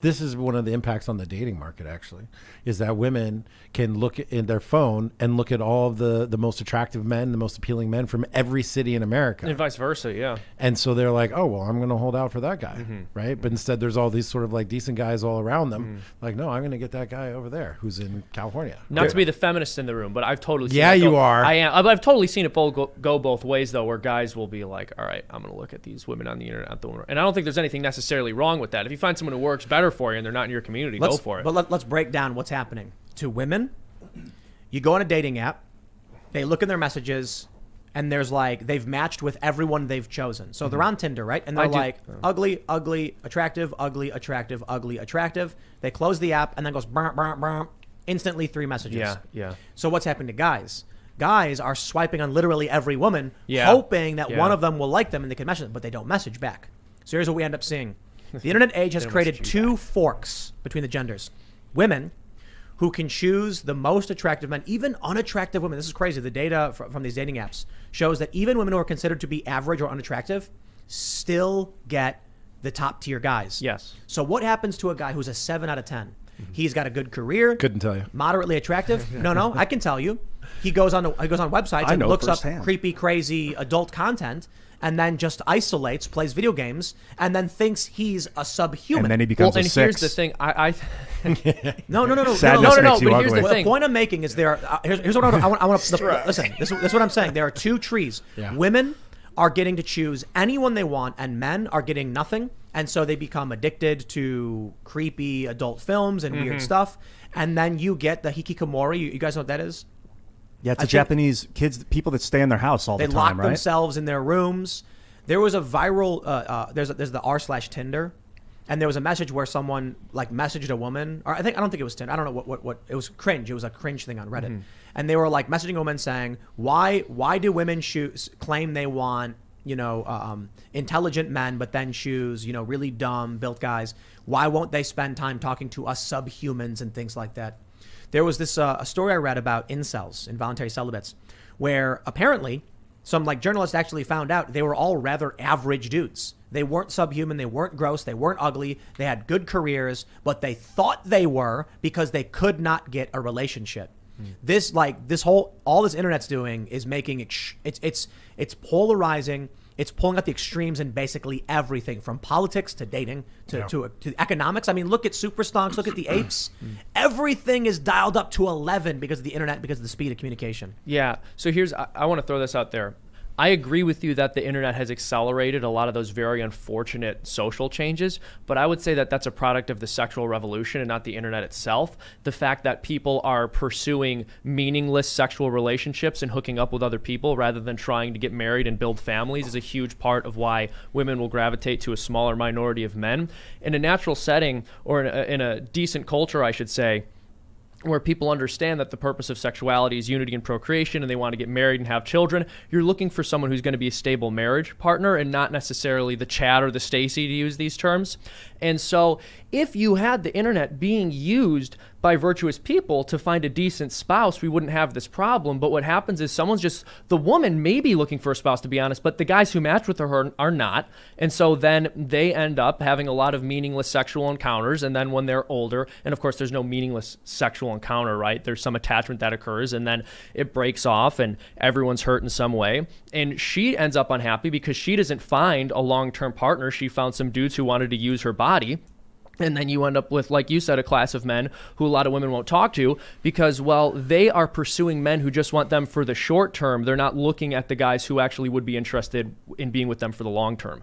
This is one of the impacts on the dating market, actually, is that women can look in their phone and look at all of the most attractive men, the most appealing men from every city in America. And vice versa, yeah. And so they're like, oh, well, I'm going to hold out for that guy, right? But instead there's all these sort of like decent guys all around them. Like, no, I'm going to get that guy over there who's in California. Not to be the feminist in the room, but I've totally seen you are. I am. I've totally seen it go both ways, though, where guys will be like, all right, I'm going to look at these women on the internet. And I don't think there's anything necessarily wrong with that. If you find someone who works better for you and they're not in your community, go for it. But let's break down what's happening. To women, you go on a dating app, they look in their messages, and there's like, they've matched with everyone they've chosen. So they're on Tinder, right? And they're like, ugly, ugly, attractive, ugly, attractive, ugly, attractive. They close the app, and then goes, brr, brr, brr, instantly 3 messages. Yeah. So what's happening to guys? Guys are swiping on literally every woman, hoping that one of them will like them and they can message them, but they don't message back. So here's what we end up seeing. The internet age has created 2 forks between the genders. Women who can choose the most attractive men, even unattractive women. This is crazy. The data from these dating apps shows that even women who are considered to be average or unattractive still get the top tier guys. Yes. So what happens to a guy who's a 7 out of 10? He's got a good career. Couldn't tell you. Moderately attractive. No, I can tell you. He goes on websites and looks up creepy, crazy adult content, and then just isolates, plays video games, and then thinks he's a subhuman. And then he becomes a 6. Here's the thing. No. Sadness makes you but here's ugly. the point I'm making is here's what I want to listen. This is what I'm saying. There are 2 trees. Yeah. Women are getting to choose anyone they want, and men are getting nothing. And so they become addicted to creepy adult films and weird stuff. And then you get the hikikomori. You guys know what that is? Yeah, it's Japanese kids, people that stay in their house all the time, right? They lock themselves in their rooms. There was a viral, there's the r/Tinder. And there was a message where someone like messaged a woman, or I don't think it was Tinder. I don't know what it was. Cringe. It was a cringe thing on Reddit. And they were like messaging a woman saying, why do women claim they want, intelligent men, but then choose, really dumb built guys? Why won't they spend time talking to us subhumans and things like that? There was this a story I read about incels, involuntary celibates, where apparently some like journalists actually found out they were all rather average dudes. They weren't subhuman. They weren't gross. They weren't ugly. They had good careers, but they thought they were because they could not get a relationship. All this internet's doing is making it's polarizing. It's pulling out the extremes in basically everything, from politics to dating to economics. I mean, look at super stonks, look at the apes. Everything is dialed up to 11 because of the internet, because of the speed of communication. Yeah. So I want to throw this out there. I agree with you that the internet has accelerated a lot of those very unfortunate social changes, but I would say that that's a product of the sexual revolution and not the internet itself. The fact that people are pursuing meaningless sexual relationships and hooking up with other people rather than trying to get married and build families is a huge part of why women will gravitate to a smaller minority of men. In a natural setting, or in a decent culture, I should say, where people understand that the purpose of sexuality is unity and procreation and they want to get married and have children, you're looking for someone who's going to be a stable marriage partner and not necessarily the Chad or the Stacy, to use these terms. And so if you had the internet being used by virtuous people to find a decent spouse, we wouldn't have this problem. But what happens is the woman may be looking for a spouse, to be honest, but the guys who match with her are not. And so then they end up having a lot of meaningless sexual encounters. And then when they're older, and of course there's no meaningless sexual encounter, right? There's some attachment that occurs and then it breaks off and everyone's hurt in some way. And she ends up unhappy because she doesn't find a long-term partner. She found some dudes who wanted to use her body. And then you end up with, like you said, a class of men who a lot of women won't talk to because, well, they are pursuing men who just want them for the short term. They're not looking at the guys who actually would be interested in being with them for the long term.